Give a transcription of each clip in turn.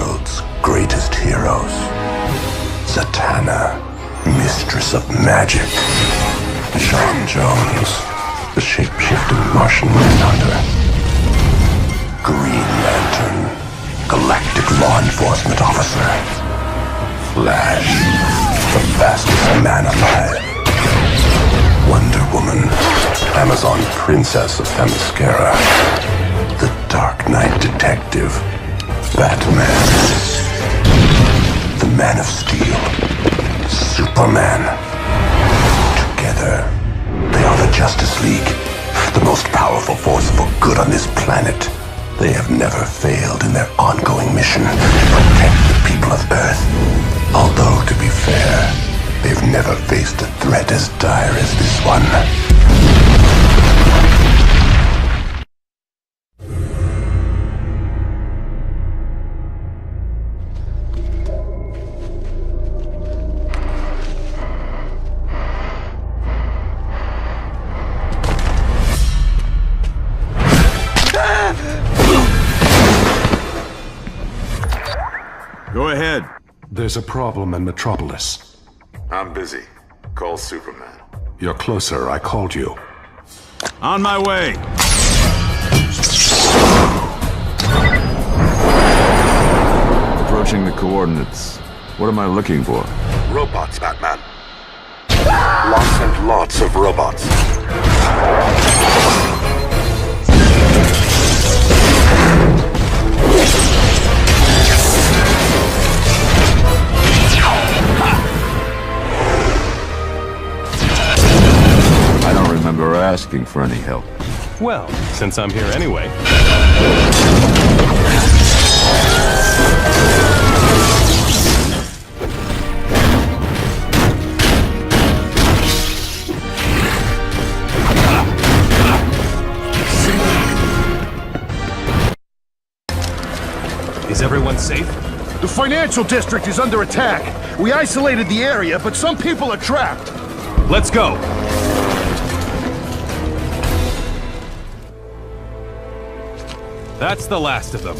world's greatest heroes. Zatanna, mistress of magic. John Jones, the shape-shifting Martian manhunter. Green Lantern, galactic law enforcement officer. Flash, the fastest man alive. Wonder Woman, Amazon princess of Themyscira. The Dark Knight detective, Batman. The Man of Steel, Superman. Together, they are the Justice League, the most powerful force for good on this planet. They have never failed in their ongoing mission to protect the people of Earth. Although, to be fair, they've never faced a threat as dire as this one. Go ahead. There's a problem in Metropolis. I'm busy. Call Superman. You're closer. I called you. On my way! Approaching the coordinates. What am I looking for? Robots, Batman. Lots and lots of robots. I don't remember asking for any help. Well, since I'm here anyway. Is everyone safe? The financial district is under attack. We isolated the area, but some people are trapped. Let's go! That's the last of them.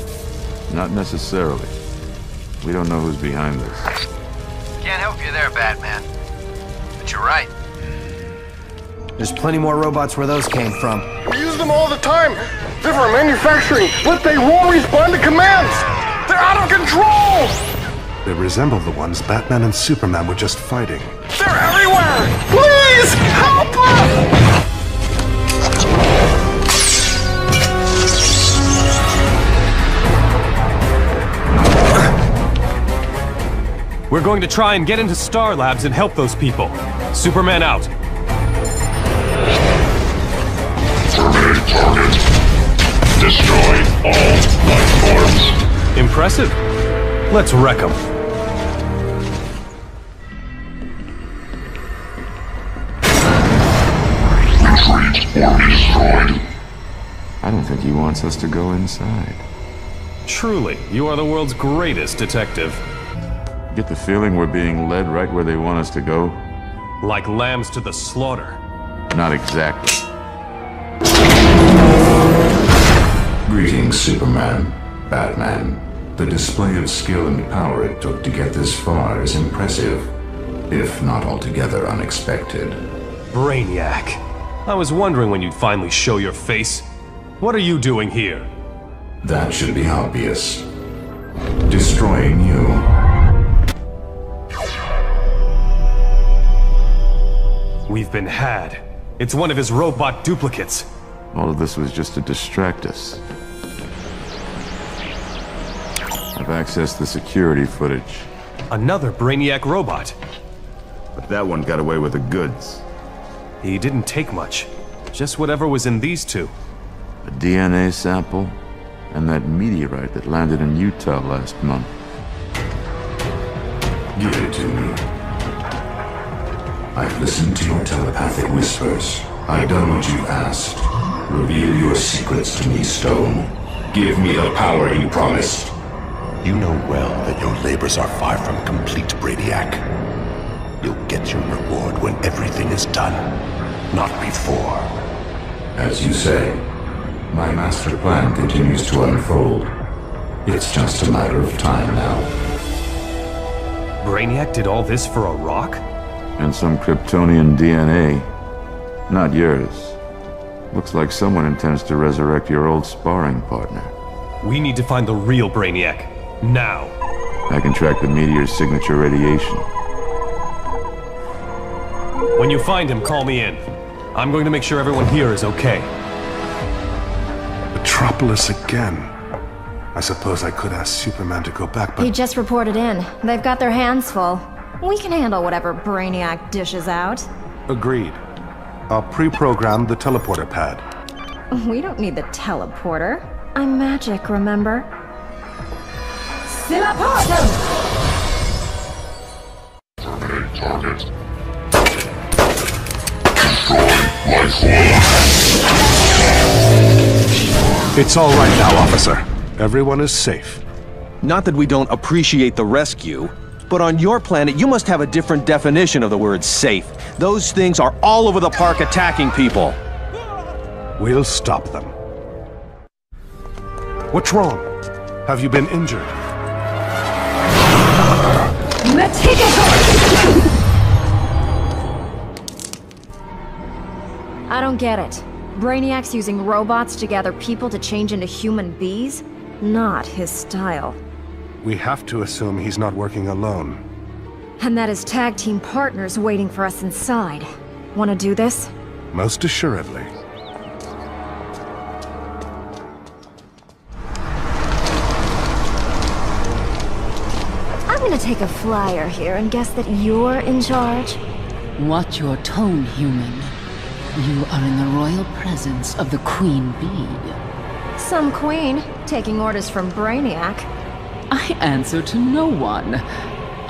Not necessarily. We don't know who's behind this. Can't help you there, Batman. But you're right. There's plenty more robots where those came from. We use them all the time. They're for manufacturing, but they won't respond to commands. They're out of control. They resemble the ones Batman and Superman were just fighting. They're everywhere. Please help us. We're going to try and get into Star Labs and help those people. Superman out. Terminate target. Destroy all life forms. Impressive. Let's wreck them. Retreat or be destroyed. I don't think he wants us to go inside. Truly, you are the world's greatest detective. Get the feeling we're being led right where they want us to go? Like lambs to the slaughter. Not exactly. Greetings, Superman, Batman. The display of skill and power it took to get this far is impressive, if not altogether unexpected. Brainiac. I was wondering when you'd finally show your face. What are you doing here? That should be obvious. Destroying you. We've been had. It's one of his robot duplicates. All of this was just to distract us. I've accessed the security footage. Another Brainiac robot. But that one got away with the goods. He didn't take much. Just whatever was in these two. A DNA sample, and that meteorite that landed in Utah last month. Give it to me. I've listened to your telepathic whispers. I've done what you asked. Reveal your secrets to me, Stone. Give me the power you promised. You know well that your labors are far from complete, Brainiac. You'll get your reward when everything is done, not before. As you say, my master plan continues to unfold. It's just a matter of time now. Brainiac did all this for a rock? And some Kryptonian DNA. Not yours. Looks like someone intends to resurrect your old sparring partner. We need to find the real Brainiac. Now. I can track the meteor's signature radiation. When you find him, call me in. I'm going to make sure everyone here is okay. Metropolis again. I suppose I could ask Superman to go back, but... He just reported in. They've got their hands full. We can handle whatever Brainiac dishes out. Agreed. I'll pre-program the teleporter pad. We don't need the teleporter. I'm magic, remember? Teleporter! Terminate target. Destroy life form. It's all right now, officer. Everyone is safe. Not that we don't appreciate the rescue, but on your planet, you must have a different definition of the word safe. Those things are all over the park attacking people. We'll stop them. What's wrong? Have you been injured? I don't get it. Brainiac's using robots to gather people to change into human bees? Not his style. We have to assume he's not working alone. And that his tag team partner's waiting for us inside. Wanna do this? Most assuredly. I'm gonna take a flyer here and guess that you're in charge. Watch your tone, human. You are in the royal presence of the Queen Bee. Some queen, taking orders from Brainiac. I answer to no one.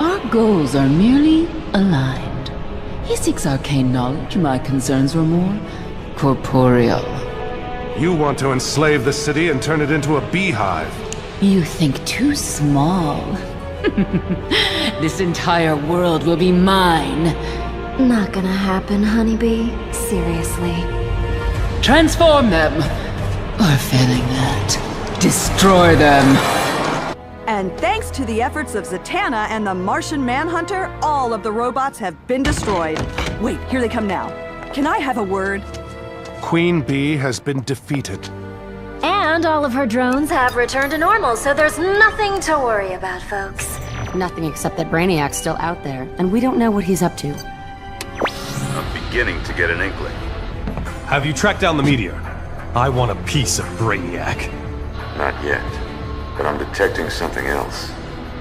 Our goals are merely aligned. He seeks arcane knowledge, my concerns were more corporeal. You want to enslave the city and turn it into a beehive. You think too small. This entire world will be mine. Not gonna happen, honeybee. Seriously. Transform them! Or failing that, destroy them! And thanks to the efforts of Zatanna and the Martian Manhunter, all of the robots have been destroyed. Wait, here they come now. Can I have a word? Queen Bee has been defeated. And all of her drones have returned to normal, so there's nothing to worry about, folks. Nothing except that Brainiac's still out there, and we don't know what he's up to. I'm beginning to get an inkling. Have you tracked down the meteor? I want a piece of Brainiac. Not yet, but I'm detecting something else.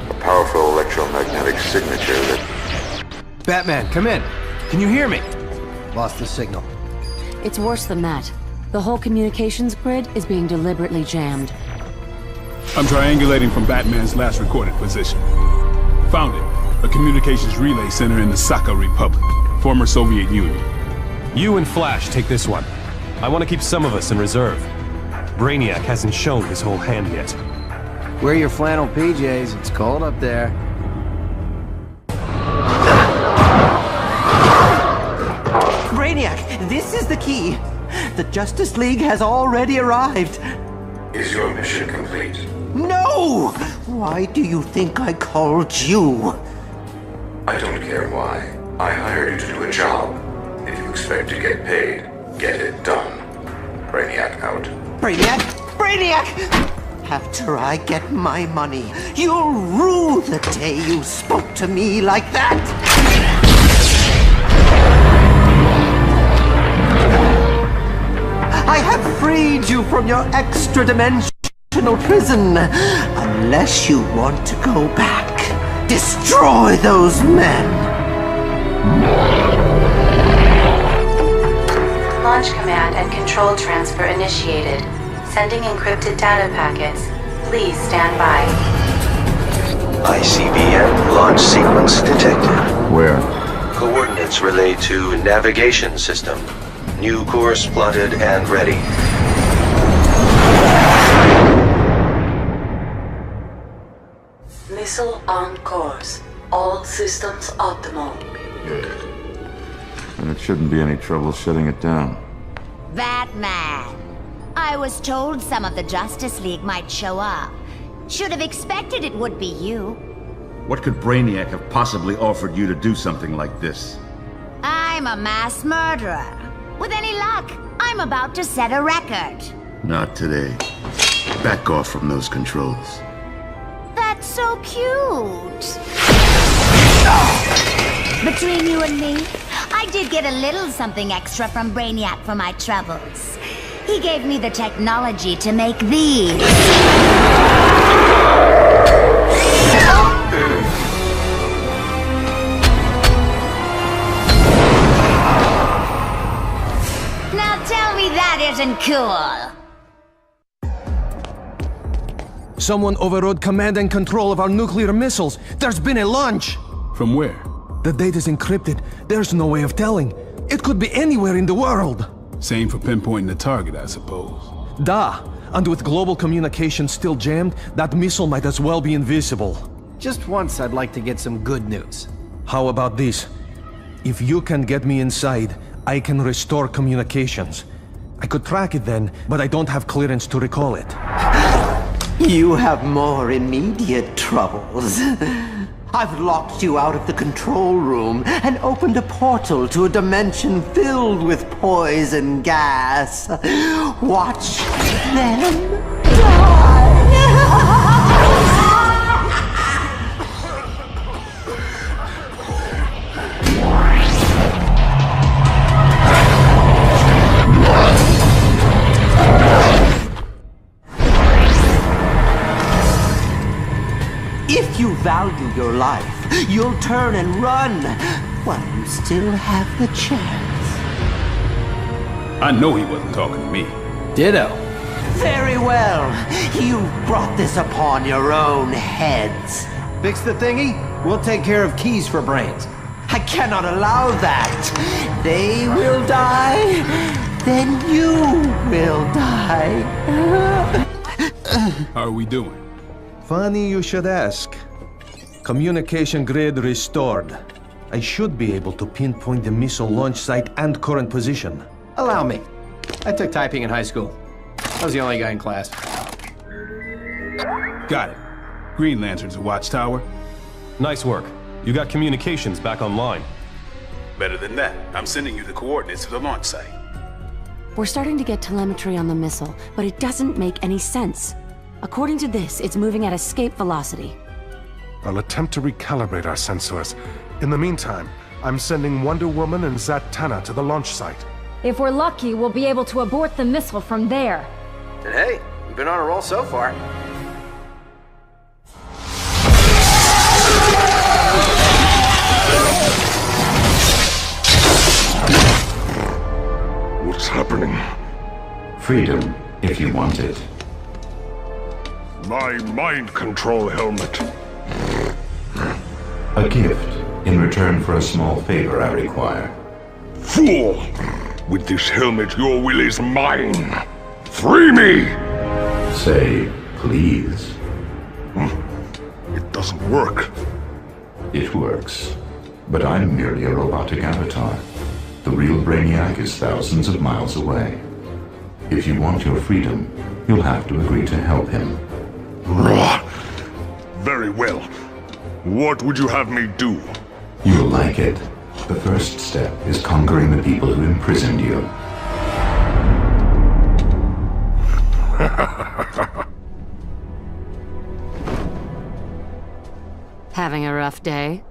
A powerful electromagnetic signature that... Batman, come in. Can you hear me? Lost the signal. It's worse than that. The whole communications grid is being deliberately jammed. I'm triangulating from Batman's last recorded position. Found it. A communications relay center in the Sakha Republic, former Soviet Union. You and Flash take this one. I want to keep some of us in reserve. Brainiac hasn't shown his whole hand yet. Wear your flannel PJs, it's cold up there. Brainiac, this is the key. The Justice League has already arrived. Is your mission complete? No! Why do you think I called you? I don't care why. I hired you to do a job. If you expect to get paid, get it done. Brainiac out. Brainiac! Brainiac! After I get my money, you'll rue the day you spoke to me like that! I have freed you from your extra-dimensional prison. Unless you want to go back, destroy those men! Launch command and control transfer initiated. Sending encrypted data packets. Please stand by. ICBM launch sequence detected. Where? Coordinates relayed to navigation system. New course plotted and ready. Missile on course. All systems optimal. Good. And it shouldn't be any trouble shutting it down. Batman. I was told some of the Justice League might show up. Should have expected it would be you. What could Brainiac have possibly offered you to do something like this? I'm a mass murderer. With any luck, I'm about to set a record. Not today. Back off from those controls. That's so cute. Between you and me, I did get a little something extra from Brainiac for my troubles. He gave me the technology to make these. Now tell me that isn't cool. Someone overrode command and control of our nuclear missiles. There's been a launch! From where? The data's encrypted. There's no way of telling. It could be anywhere in the world. Same for pinpointing the target, I suppose. Da! And with global communication still jammed, that missile might as well be invisible. Just once I'd like to get some good news. How about this? If you can get me inside, I can restore communications. I could track it then, but I don't have clearance to recall it. You have more immediate troubles. I've locked you out of the control room and opened a portal to a dimension filled with poison gas. Watch them die. If you value your life, you'll turn and run while you still have the chance. I know he wasn't talking to me. Ditto. Very well. You brought this upon your own heads. Fix the thingy, we'll take care of keys for brains. I cannot allow that. They will die, then you will die. How are we doing? Funny you should ask. Communication grid restored. I should be able to pinpoint the missile launch site and current position. Allow me. I took typing in high school. I was the only guy in class. Got it. Green Lantern's a watchtower. Nice work. You got communications back online. Better than that. I'm sending you the coordinates to the launch site. We're starting to get telemetry on the missile, but it doesn't make any sense. According to this, it's moving at escape velocity. I'll attempt to recalibrate our sensors. In the meantime, I'm sending Wonder Woman and Zatanna to the launch site. If we're lucky, we'll be able to abort the missile from there. And hey, we've been on a roll so far. What's happening? Freedom, if you want it. My mind control helmet. A gift, in return for a small favor I require. Fool! With this helmet, your will is mine. Free me! Say, please. It doesn't work. It works. But I'm merely a robotic avatar. The real Brainiac is thousands of miles away. If you want your freedom, you'll have to agree to help him. Very well. What would you have me do? You'll like it. The first step is conquering the people who imprisoned you. Having a rough day?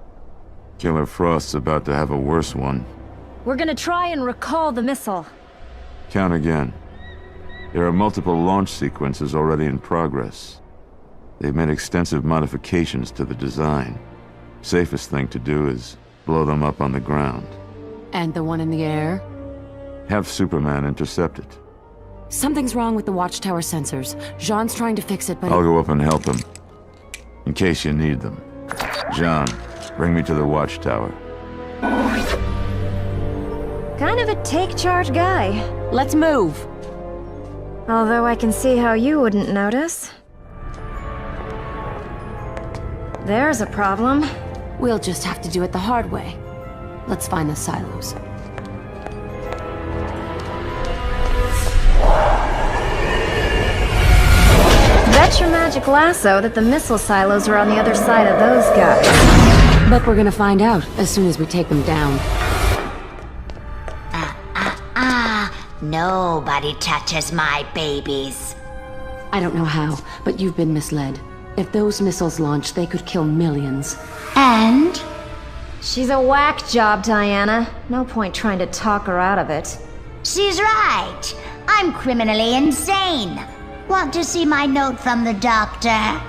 Killer Frost's about to have a worse one. We're gonna try and recall the missile. Count again. There are multiple launch sequences already in progress. They've made extensive modifications to the design. Safest thing to do is blow them up on the ground. And the one in the air? Have Superman intercept it. Something's wrong with the watchtower sensors. Jean's trying to fix it, but I'll go up and help him. In case you need them. Jean, bring me to the watchtower. Kind of a take-charge guy. Let's move. Although I can see how you wouldn't notice. There's a problem. We'll just have to do it the hard way. Let's find the silos. That Stretch your magic lasso that the missile silos are on the other side of those guys. But we're gonna find out as soon as we take them down. Nobody touches my babies. I don't know how, but you've been misled. If those missiles launch, they could kill millions. And? She's a whack job, Diana. No point trying to talk her out of it. She's right. I'm criminally insane. Want to see my note from the doctor?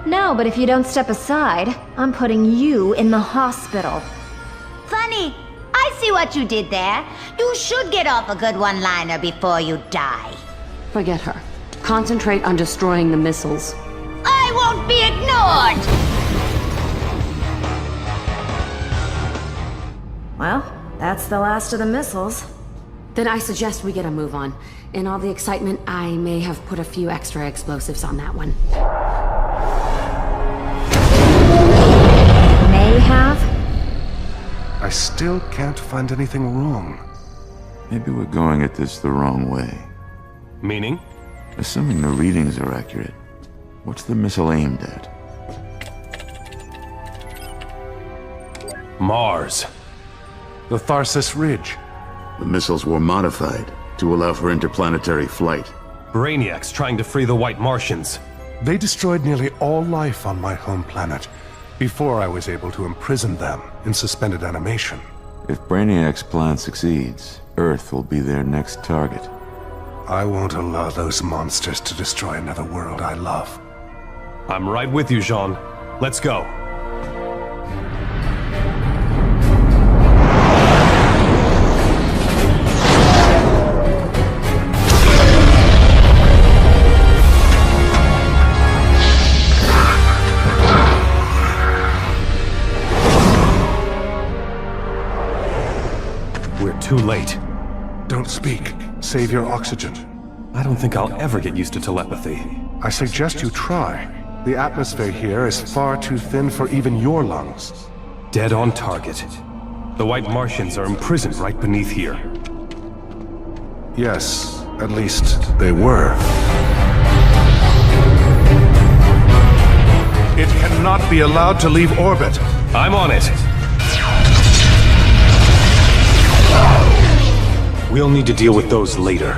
No, but if you don't step aside, I'm putting you in the hospital. Funny. I see what you did there. You should get off a good one-liner before you die. Forget her. Concentrate on destroying the missiles. I won't be ignored! Well, that's the last of the missiles. Then I suggest we get a move on. In all the excitement, I may have put a few extra explosives on that one. May have? I still can't find anything wrong. Maybe we're going at this the wrong way. Meaning? Assuming the readings are accurate, what's the missile aimed at? Mars. The Tharsis Ridge. The missiles were modified to allow for interplanetary flight. Brainiac's trying to free the White Martians. They destroyed nearly all life on my home planet before I was able to imprison them in suspended animation. If Brainiac's plan succeeds, Earth will be their next target. I won't allow those monsters to destroy another world I love. I'm right with you, Jean. Let's go. We're too late. Don't speak. Save your oxygen. I don't think I'll ever get used to telepathy. I suggest you try. The atmosphere here is far too thin for even your lungs. Dead on target. The White Martians are imprisoned right beneath here. Yes, at least they were. It cannot be allowed to leave orbit. I'm on it. We'll need to deal with those later.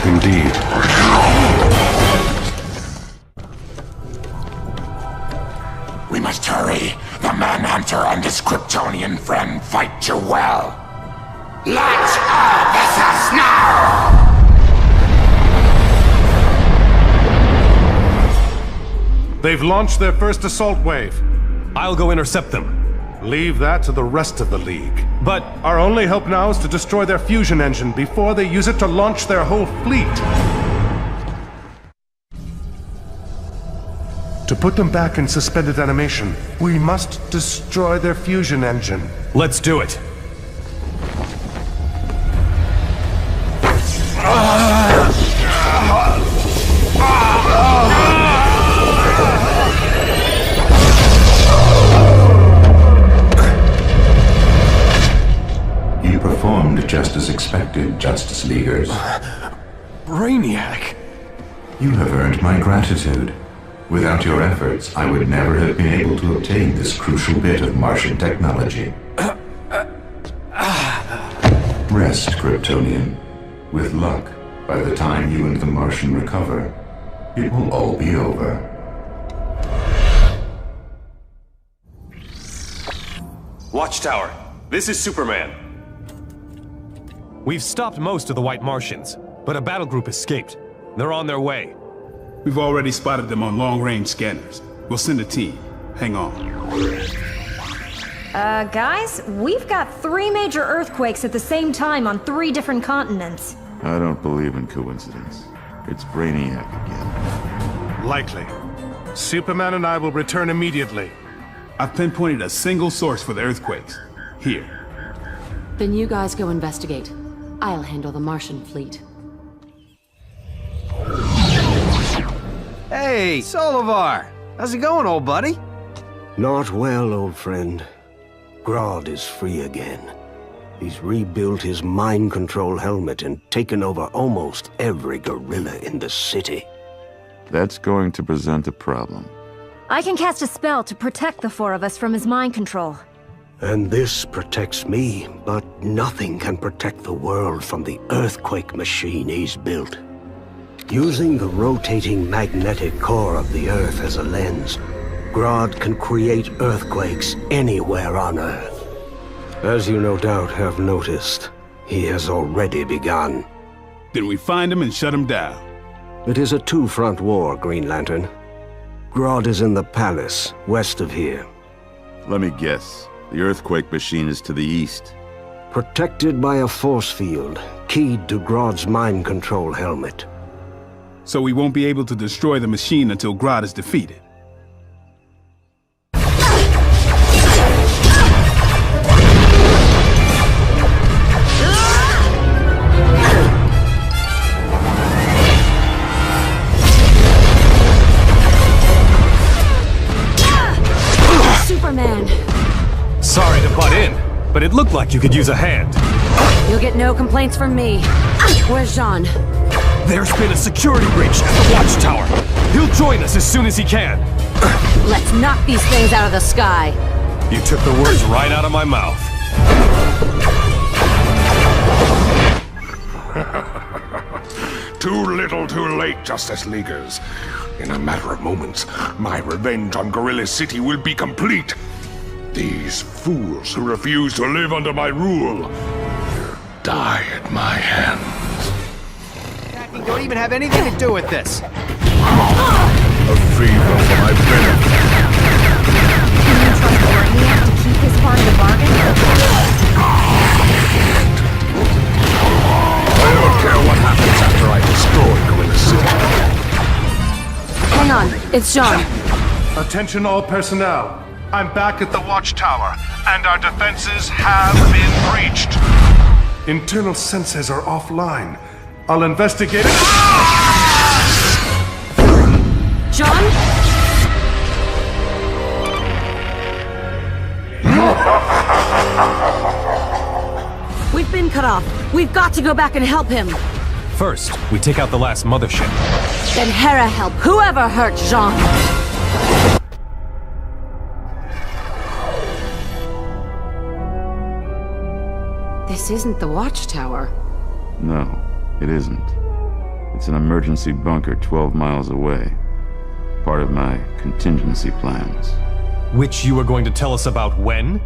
Indeed. We must hurry. The Manhunter and his Kryptonian friend fight you well. Launch all vessels now! They've launched their first assault wave. I'll go intercept them. Leave that to the rest of the League. But our only hope now is to destroy their fusion engine before they use it to launch their whole fleet. To put them back in suspended animation, we must destroy their fusion engine. Let's do it. You performed just as expected, Justice Leaguers. Brainiac! You have earned my gratitude. Without your efforts, I would never have been able to obtain this crucial bit of Martian technology. Rest, Kryptonian. With luck, by the time you and the Martian recover, it will all be over. Watchtower, this is Superman. We've stopped most of the White Martians, but a battle group escaped. They're on their way. We've already spotted them on long-range scanners. We'll send a team. Hang on. Guys, we've got 3 major earthquakes at the same time on 3 different continents. I don't believe in coincidence. It's Brainiac again. Likely. Superman and I will return immediately. I've pinpointed a single source for the earthquakes. Here. Then you guys go investigate. I'll handle the Martian fleet. Hey, Solivar! How's it going, old buddy? Not well, old friend. Grodd is free again. He's rebuilt his mind control helmet and taken over almost every gorilla in the city. That's going to present a problem. I can cast a spell to protect the four of us from his mind control. And this protects me, but nothing can protect the world from the earthquake machine he's built. Using the rotating magnetic core of the Earth as a lens, Grodd can create earthquakes anywhere on Earth. As you no doubt have noticed, he has already begun. Then we find him and shut him down. It is a two-front war, Green Lantern. Grodd is in the palace, west of here. Let me guess. The earthquake machine is to the east. Protected by a force field, keyed to Grodd's mind control helmet. So we won't be able to destroy the machine until Grodd is defeated. Superman! Sorry to butt in, but it looked like you could use a hand. You'll get no complaints from me. Where's Jean? There's been a security breach at the Watchtower. He'll join us as soon as he can. Let's knock these things out of the sky. You took the words right out of my mouth. Too little, too late, Justice Leaguers. In a matter of moments, my revenge on Gorilla City will be complete. These fools who refuse to live under my rule will die at my hands. Attacking don't even have anything to do with this. A fever for my venom. Can you trust Brainiac to keep his part of the bargain? I don't care what happens after I destroy Gorilla City. Hang on, it's Jean. Attention all personnel. I'm back at the Watchtower, and our defenses have been breached. Internal sensors are offline. I'll investigate it. Jean? We've been cut off. We've got to go back and help him. First, we take out the last mothership. Then Hera help whoever hurt Jean. This isn't the Watchtower. No, it isn't. It's an emergency bunker 12 miles away. Part of my contingency plans. Which you were going to tell us about when?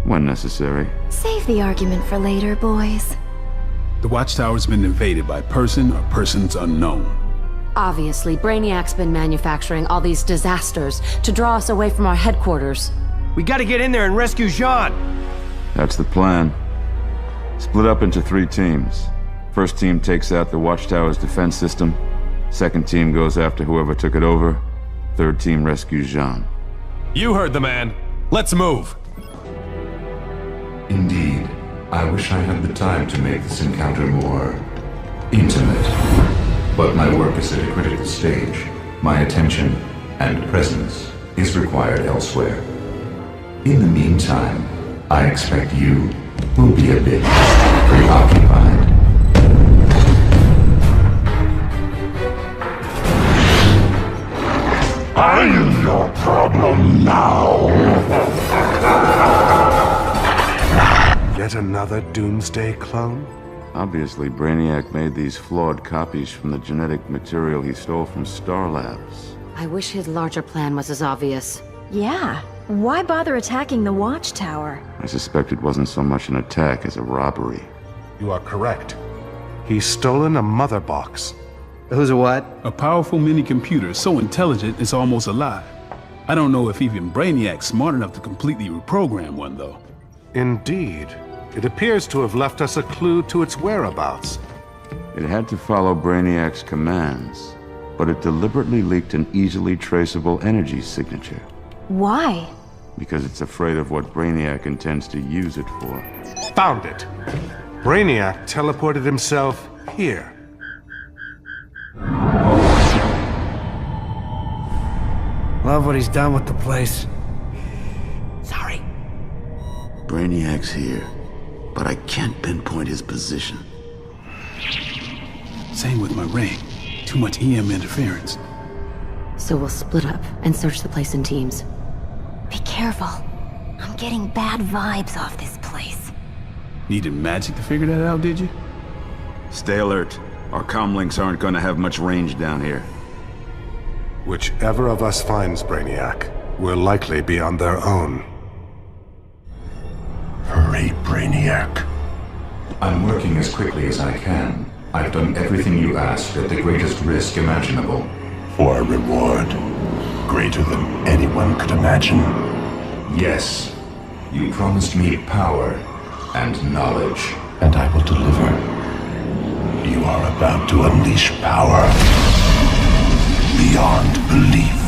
When necessary. Save the argument for later, boys. The Watchtower's been invaded by person or persons unknown. Obviously, Brainiac's been manufacturing all these disasters to draw us away from our headquarters. We gotta get in there and rescue Jean! That's the plan. Split up into 3 teams. First team takes out the Watchtower's defense system. Second team goes after whoever took it over. Third team rescues Jean. You heard the man. Let's move. Indeed, I wish I had the time to make this encounter more intimate. But my work is at a critical stage. My attention and presence is required elsewhere. In the meantime, I expect you will be a bit preoccupied. I'm your problem now. Yet another Doomsday clone? Obviously, Brainiac made these flawed copies from the genetic material he stole from Star Labs. I wish his larger plan was as obvious. Yeah. Why bother attacking the Watchtower? I suspect it wasn't so much an attack as a robbery. You are correct. He's stolen a mother box. Who's a what? A powerful mini-computer so intelligent it's almost alive. I don't know if even Brainiac's smart enough to completely reprogram one, though. Indeed. It appears to have left us a clue to its whereabouts. It had to follow Brainiac's commands, but it deliberately leaked an easily traceable energy signature. Why? Because it's afraid of what Brainiac intends to use it for. Found it! Brainiac teleported himself here. Love what he's done with the place. Sorry. Brainiac's here, but I can't pinpoint his position. Same with my ring. Too much EM interference. So we'll split up and search the place in teams. Be careful. I'm getting bad vibes off this place. Needed magic to figure that out, did you? Stay alert. Our comlinks aren't gonna have much range down here. Whichever of us finds Brainiac will likely be on their own. Hurry, Brainiac. I'm working as quickly as I can. I've done everything you asked at the greatest risk imaginable. For a reward greater than anyone could imagine. Yes. You promised me power and knowledge. And I will deliver. You are about to unleash power beyond belief.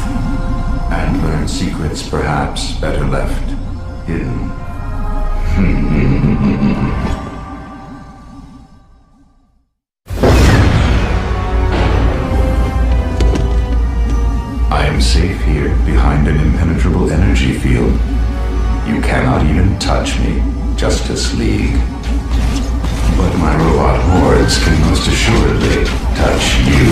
And learn secrets perhaps better left hidden. I am safe here behind an impenetrable energy field. You cannot even touch me, Justice League. But my robot hordes can most assuredly touch you.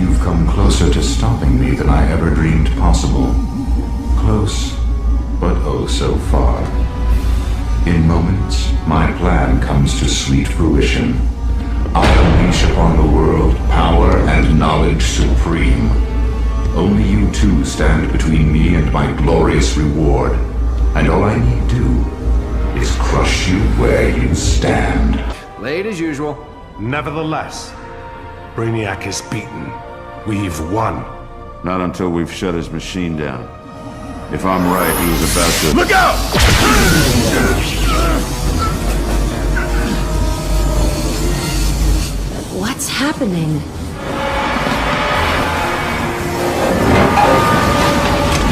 You've come closer to stopping me than I ever dreamed possible. Close, but oh so far. In moments, my plan comes to sweet fruition. I unleash upon the world power and knowledge supreme. Only you two stand between me and my glorious reward. And all I need do is crush you where you stand. Late as usual. Nevertheless, Brainiac is beaten. We've won. Not until we've shut his machine down. If I'm right, he was about to... Look out! What's happening?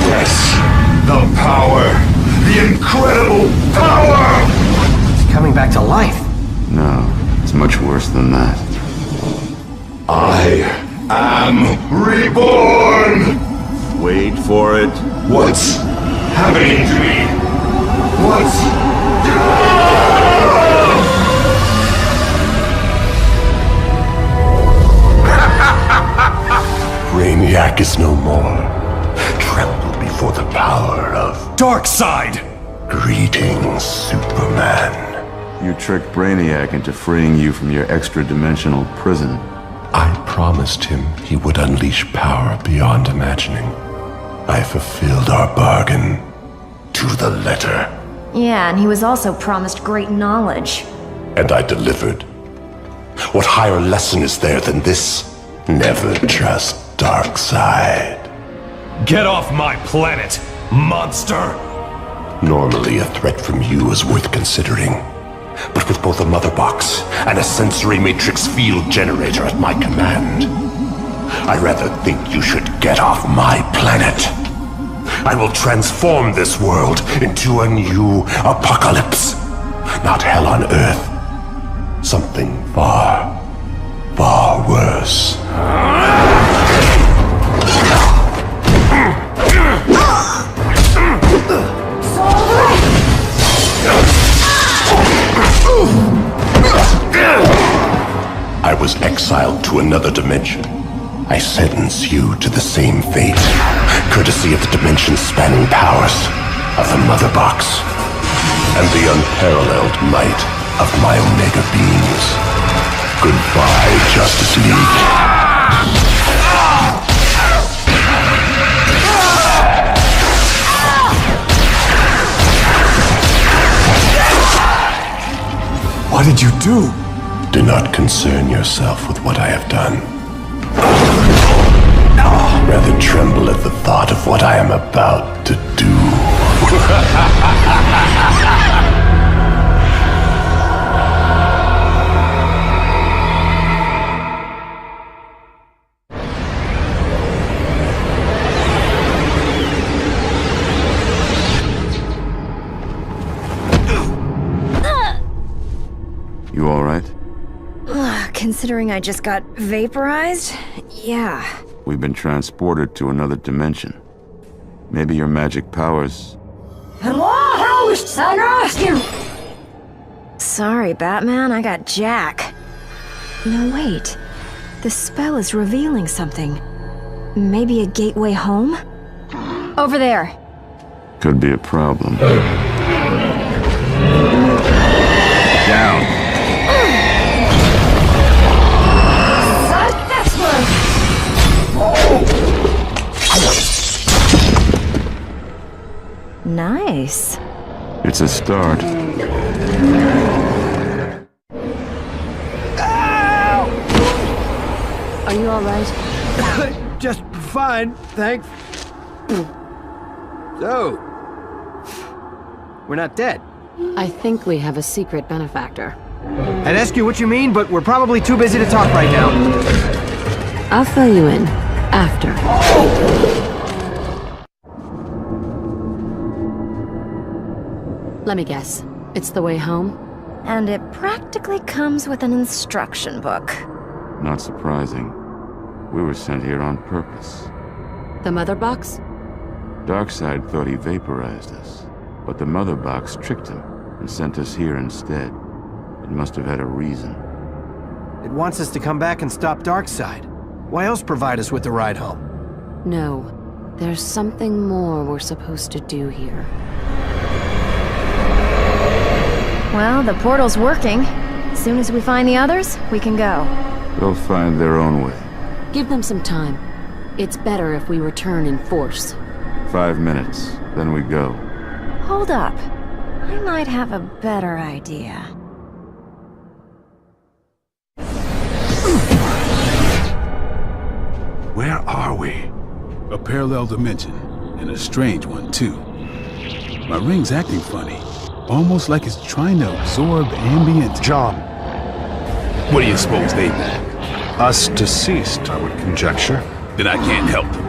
Yes, the power! The incredible power! It's coming back to life. No, it's much worse than that. I am reborn! Wait for it. What's happening to me? What's... Brainiac is no more. Tremble before the power of... Darkseid! Greetings, Superman. You tricked Brainiac into freeing you from your extra-dimensional prison. I promised him he would unleash power beyond imagining. I fulfilled our bargain to the letter. Yeah, and he was also promised great knowledge. And I delivered. What higher lesson is there than this? Never trust Darkseid. Get off my planet, monster! Normally, a threat from you is worth considering. But with both a mother box and a sensory matrix field generator at my command, I rather think you should get off my planet. I will transform this world into a new apocalypse. Not hell on Earth. Something far, far worse. I was exiled to another dimension. I sentence you to the same fate, courtesy of the dimension-spanning powers of the Mother Box and the unparalleled might of my Omega beings. Goodbye, Justice League. What did you do? Do not concern yourself with what I have done. Rather tremble at the thought of what I am about to do. You all right? Considering I just got vaporized? Yeah. We've been transported to another dimension. Maybe your magic powers... Sorry, Batman, I got Jack. No, wait. The spell is revealing something. Maybe a gateway home? Over there. Could be a problem. Down. Nice. It's a start. Are you alright? Just fine, thanks. So, we're not dead. I think we have a secret benefactor. I'd ask you what you mean, but we're probably too busy to talk right now. I'll fill you in after. Let me guess. It's the way home? And it practically comes with an instruction book. Not surprising. We were sent here on purpose. The mother box? Darkseid thought he vaporized us, but the mother box tricked him and sent us here instead. It must have had a reason. It wants us to come back and stop Darkseid. Why else provide us with the ride home? No. There's something more we're supposed to do here. Well, the portal's working. As soon as we find the others, we can go. They'll find their own way. Give them some time. It's better if we return in force. 5 minutes, then we go. Hold up. I might have a better idea. Where are we? A parallel dimension, and a strange one, too. My ring's acting funny, almost like it's trying to absorb ambient... John. What do you suppose they mean? Us deceased, I would conjecture. Then I can't help them.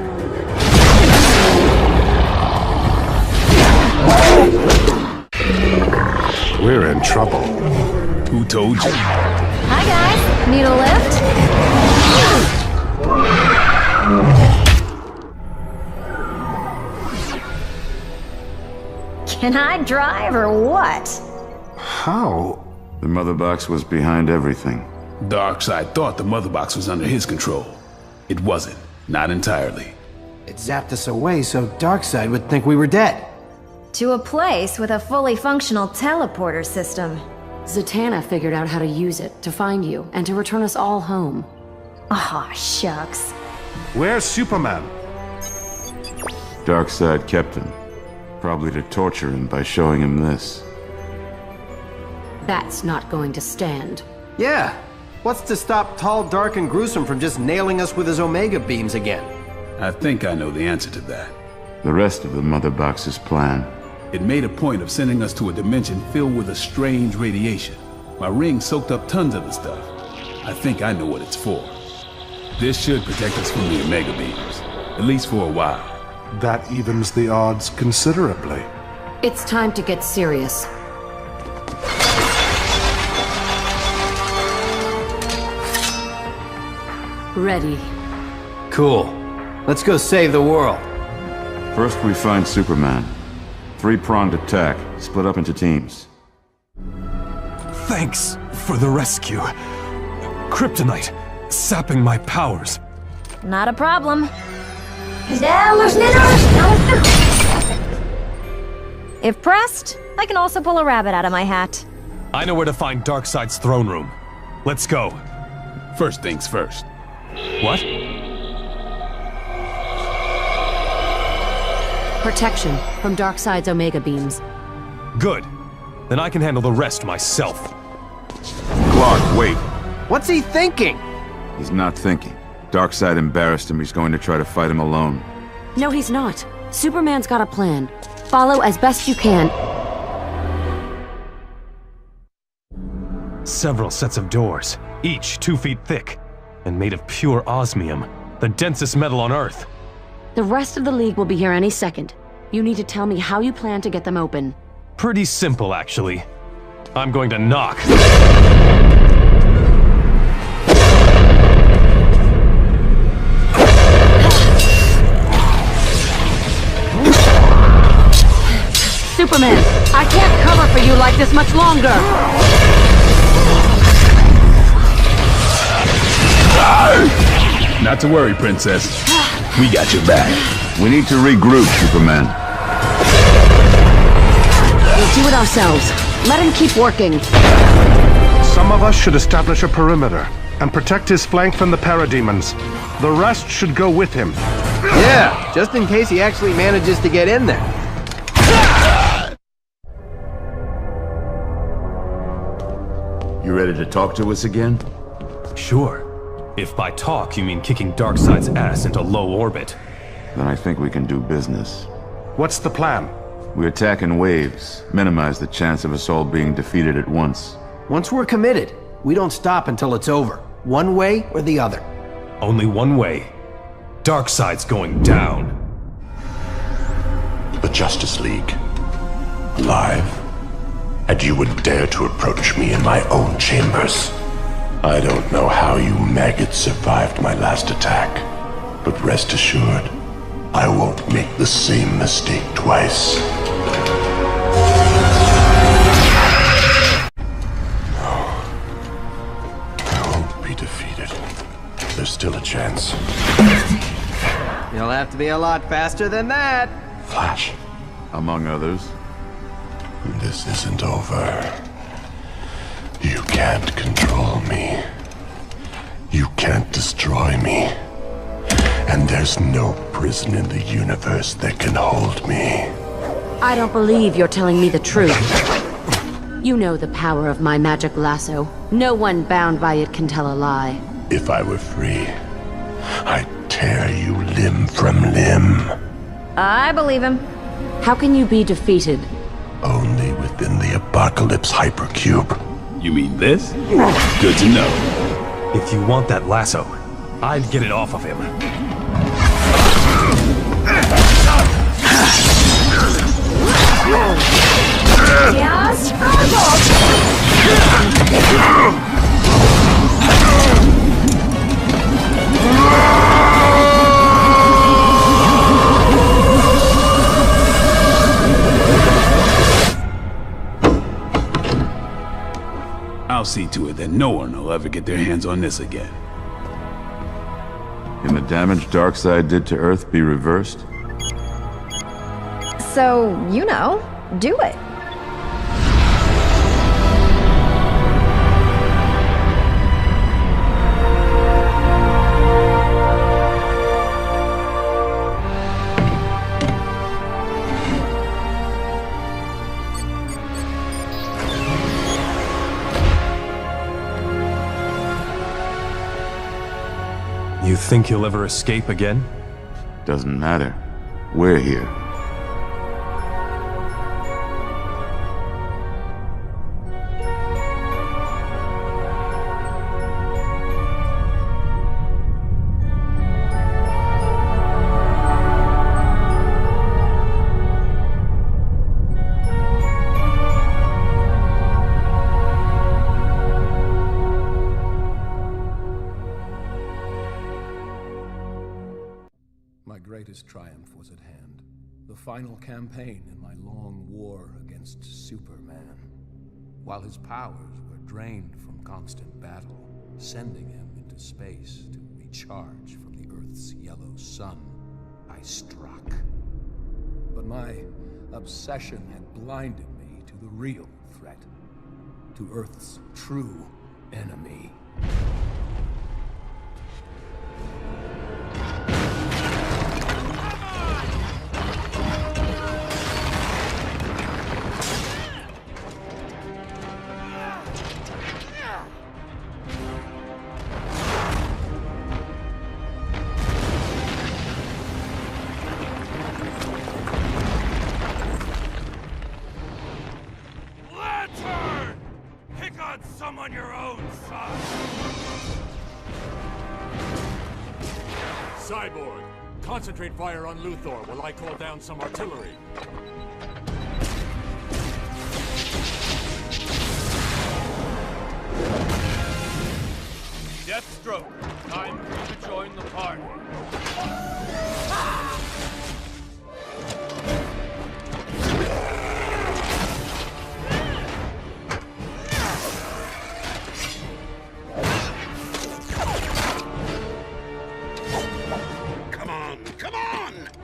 We're in trouble. Who told you? Hi guys, need a lift? Can I drive or what? How? The mother box was behind everything. Darkseid thought the mother box was under his control. It wasn't. Not entirely. It zapped us away so Darkseid would think we were dead. To a place with a fully functional teleporter system. Zatanna figured out how to use it to find you and to return us all home. Aw, shucks. Where's Superman? Darkseid kept him. Probably to torture him by showing him this. That's not going to stand. Yeah. What's to stop Tall, Dark, and Gruesome from just nailing us with his Omega beams again? I think I know the answer to that. The rest of the mother box's plan. It made a point of sending us to a dimension filled with a strange radiation. My ring soaked up tons of the stuff. I think I know what it's for. This should protect us from the Omega beams, at least for a while. That evens the odds considerably. It's time to get serious. Ready. Cool. Let's go save the world. First we find Superman. 3-pronged attack, split up into teams. Thanks for the rescue. Kryptonite, sapping my powers. Not a problem. If pressed, I can also pull a rabbit out of my hat. I know where to find Darkseid's throne room. Let's go. First things first. What? Protection from Darkseid's Omega beams. Good. Then I can handle the rest myself. Clark, wait. What's he thinking? He's not thinking. Darkseid embarrassed him. He's going to try to fight him alone. No, he's not. Superman's got a plan. Follow as best you can. Several sets of doors, each 2 feet thick, and made of pure osmium, the densest metal on Earth. The rest of the League will be here any second. You need to tell me how you plan to get them open. Pretty simple, actually. I'm going to knock. Superman, I can't cover for you like this much longer! Not to worry, Princess. We got your back. We need to regroup, Superman. We'll do it ourselves. Let him keep working. Some of us should establish a perimeter and protect his flank from the parademons. The rest should go with him. Yeah, just in case he actually manages to get in there. You ready to talk to us again? Sure. If by talk you mean kicking Darkseid's ass into low orbit. Then I think we can do business. What's the plan? We attack in waves, minimize the chance of us all being defeated at once. Once we're committed, we don't stop until it's over. One way or the other. Only one way. Darkseid's going down. The Justice League. Alive. And you would dare to approach me in my own chambers. I don't know how you maggots survived my last attack, but rest assured, I won't make the same mistake twice. No. I won't be defeated. There's still a chance. You'll have to be a lot faster than that. Flash. Among others. This isn't over. You can't control me. You can't destroy me. And there's no prison in the universe that can hold me. I don't believe you're telling me the truth. You know the power of my magic lasso. No one bound by it can tell a lie. If I were free, I'd tear you limb from limb. I believe him. How can you be defeated? Only within the Apocalypse Hypercube. You mean this? Good to know. If you want that lasso, I'd get it off of him. Yes, I'll see to it that no one will ever get their hands on this again. Can the damage Darkseid did to Earth be reversed? So, you know, do it. You think you'll ever escape again? Doesn't matter. We're here. My greatest triumph was at hand. The final campaign in my long war against Superman. While his powers were drained from constant battle, sending him into space to recharge from the Earth's yellow sun, I struck. But my obsession had blinded me to the real threat. To Earth's true enemy. On your own, son! Cyborg, concentrate fire on Luthor while I call down some artillery. Deathstroke, time for you to join the party.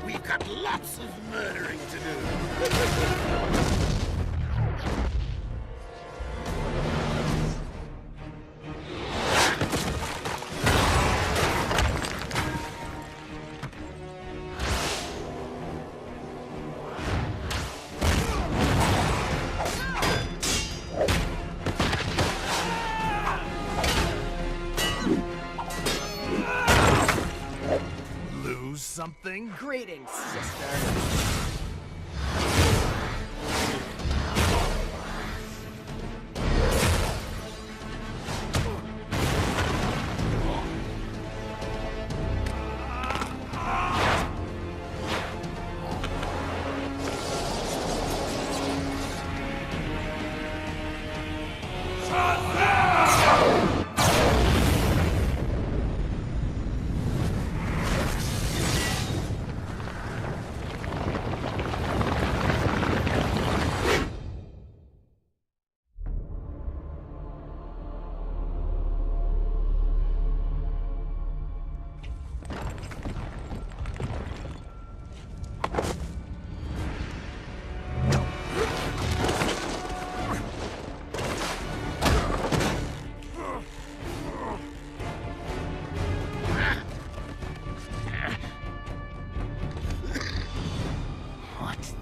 We've got lots of murdering to do. Something? Greetings, sister.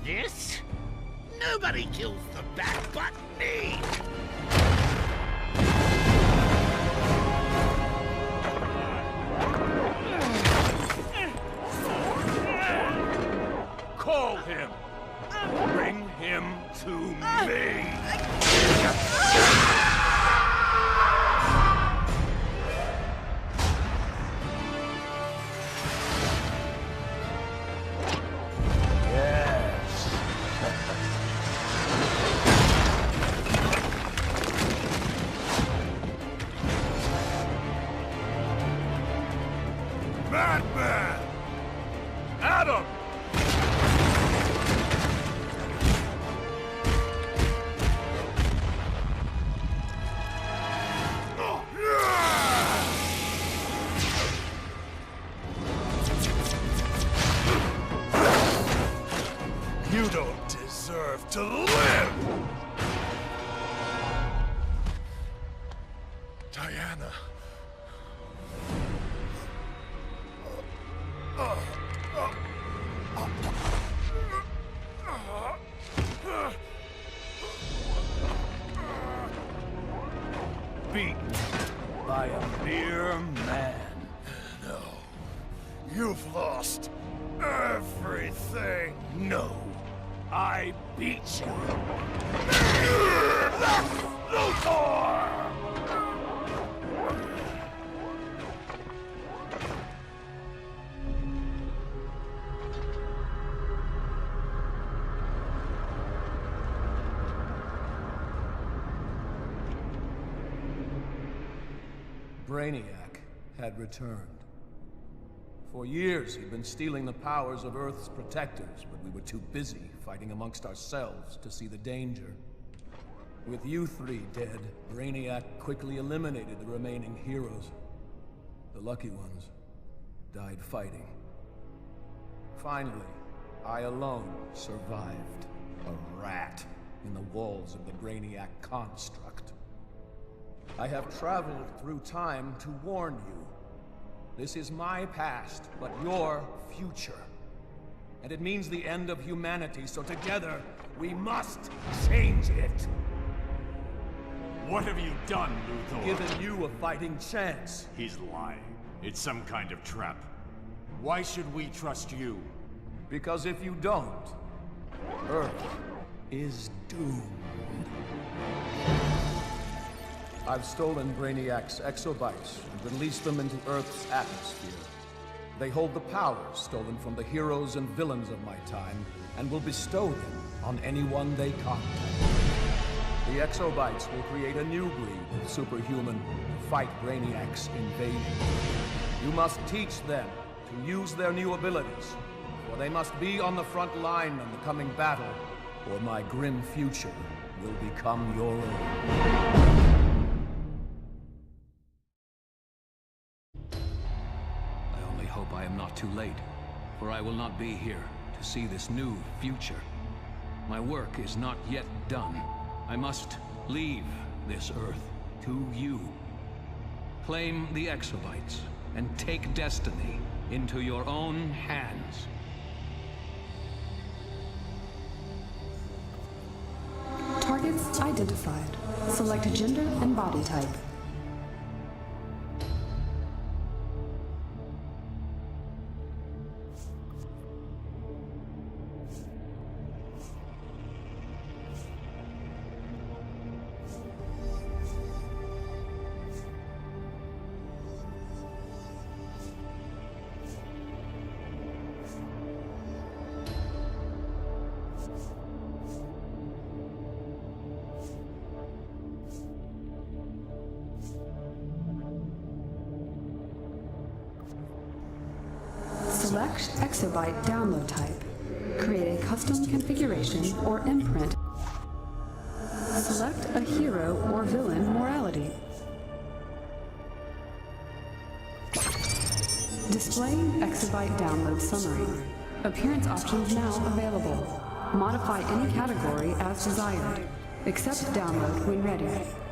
This? Nobody kills the bat but me! Call him! Bring him to me! Batman! Adam! You don't deserve to live! Diana. Beaten by a mere man. No. You've lost everything. No. I beat you. Luthor! Brainiac had returned. For years, he'd been stealing the powers of Earth's protectors, but we were too busy fighting amongst ourselves to see the danger. With you three dead, Brainiac quickly eliminated the remaining heroes. The lucky ones died fighting. Finally, I alone survived. A rat in the walls of the Brainiac construct. I have traveled through time to warn you. This is my past, but your future. And it means the end of humanity, so together, we must change it. What have you done, Luthor? Given you a fighting chance. He's lying. It's some kind of trap. Why should we trust you? Because if you don't, Earth is doomed. I've stolen Brainiac's exobytes and released them into Earth's atmosphere. They hold the powers stolen from the heroes and villains of my time, and will bestow them on anyone they contact. The exobytes will create a new breed of superhuman to fight Brainiac's invasion. You must teach them to use their new abilities, for they must be on the front line in the coming battle, or my grim future will become your own. I only hope I am not too late, for I will not be here to see this new future. My work is not yet done. I must leave this Earth to you. Claim the exobytes and take destiny into your own hands. Targets identified. Select gender and body type. Select exobyte download type. Create a custom configuration or imprint. Select a hero or villain morality. Display exobyte download summary. Appearance options now available. Modify any category as desired. Accept download when ready.